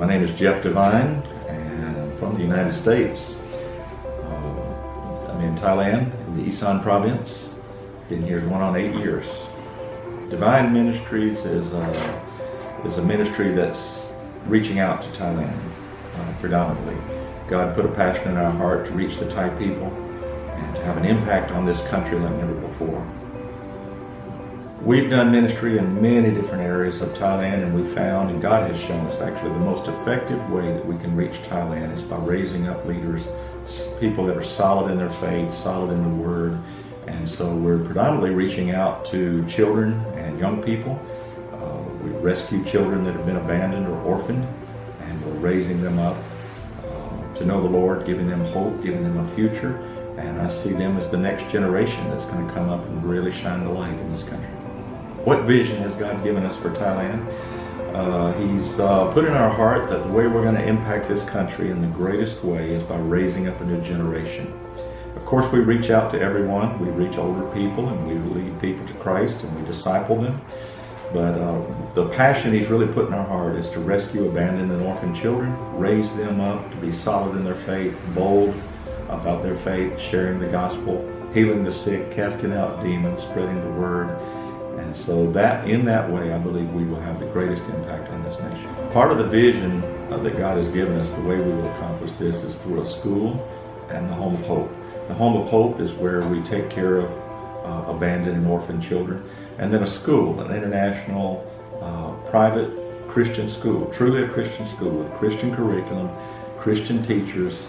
My name is Jeff DeVine, and I'm from the United States. I'm in Thailand, in the Isan province. Been here going on 8 years. DeVine Ministries is a ministry that's reaching out to Thailand predominantly. God put a passion in our heart to reach the Thai people and to have an impact on this country like never before. We've done ministry in many different areas of Thailand, and we found, and God has shown us actually, the most effective way that we can reach Thailand is by raising up leaders, people that are solid in their faith, solid in the Word. And so we're predominantly reaching out to children and young people. We rescue children that have been abandoned or orphaned, and we're raising them up to know the Lord, giving them hope, giving them a future. And I see them as the next generation that's going to come up and really shine the light in this country. What vision has God given us for Thailand? He's put in our heart that the way we're going to impact this country in the greatest way is by raising up a new generation. Of course, we reach out to everyone. We reach older people, and we lead people to Christ, and we disciple them. But the passion He's really put in our heart is to rescue abandoned and orphaned children, raise them up to be solid in their faith, bold about their faith, sharing the gospel, healing the sick, casting out demons, spreading the word. And so that, in that way, I believe we will have the greatest impact on this nation. Part of the vision that God has given us, the way we will accomplish this, is through a school and the Home of Hope. The Home of Hope is where we take care of abandoned and orphaned children. And then a school, an international, private Christian school, truly a Christian school with Christian curriculum, Christian teachers,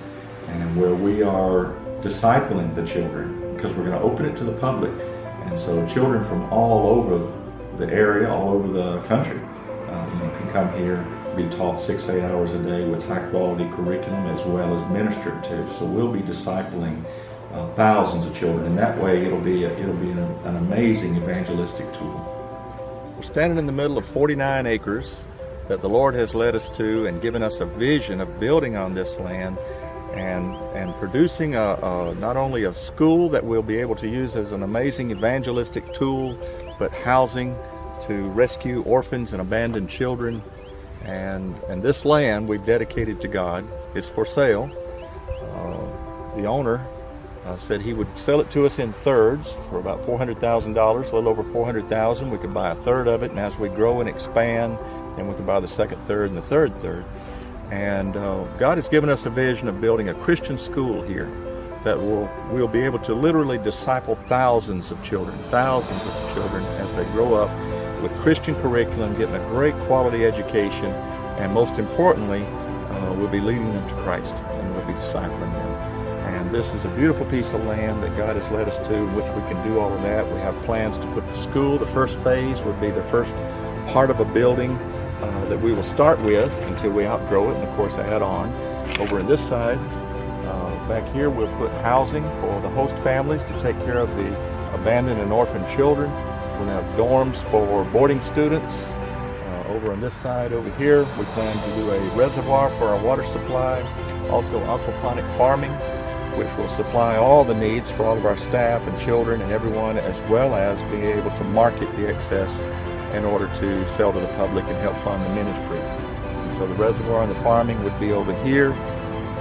and where we are discipling the children, because we're going to open it to the public. And so children from all over the area, all over the country, can come here, be taught 6-8 hours a day with high quality curriculum as well as ministered to. So we'll be discipling thousands of children. And that way it'll be an amazing evangelistic tool. We're standing in the middle of 49 acres that the Lord has led us to and given us a vision of building on this land and producing not only a school that we'll be able to use as an amazing evangelistic tool, but housing to rescue orphans and abandoned children. And this land we've dedicated to God. It's for sale. The owner said he would sell it to us in thirds for about $400,000, a little over $400,000. We could buy a third of it, and as we grow and expand, then we can buy the second third and the third third. And God has given us a vision of building a Christian school here that we'll be able to literally disciple thousands of children as they grow up with Christian curriculum, getting a great quality education, and most importantly, we'll be leading them to Christ, and we'll be discipling them. And this is a beautiful piece of land that God has led us to, in which we can do all of that. We have plans to put the school. The first phase would be the first part of a building that we will start with until we outgrow it, and of course add on. Over in this side, back here, we'll put housing for the host families to take care of the abandoned and orphaned children. We'll have dorms for boarding students. Over on this side over here, we plan to do a reservoir for our water supply, also aquaponic farming, which will supply all the needs for all of our staff and children and everyone, as well as being able to market the excess in order to sell to the public and help fund the ministry. And so the reservoir and the farming would be over here.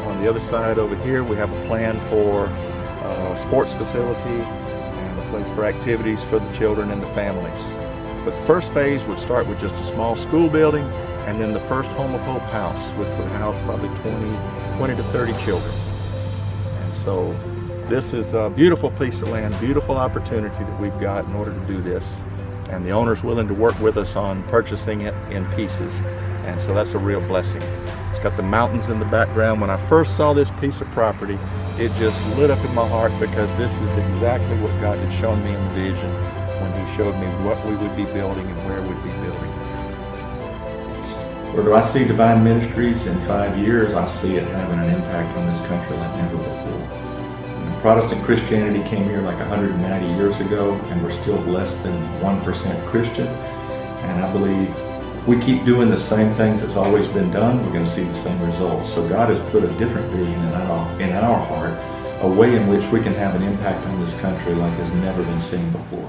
On the other side over here, we have a plan for a sports facility and a place for activities for the children and the families. But the first phase would start with just a small school building, and then the first Home of Hope house, which would house probably 20 to 30 children. And so this is a beautiful piece of land, beautiful opportunity that we've got in order to do this. And the owner's willing to work with us on purchasing it in pieces. And so that's a real blessing. It's got the mountains in the background. When I first saw this piece of property, it just lit up in my heart, because this is exactly what God had shown me in the vision when He showed me what we would be building and where we'd be building. Where do I see DeVine Ministries in 5 years? I see it having an impact on this country like never before. Protestant Christianity came here like 190 years ago, and we're still less than 1% Christian. And I believe if we keep doing the same things that's always been done, we're going to see the same results. So God has put a different vision in our heart, a way in which we can have an impact on this country like has never been seen before.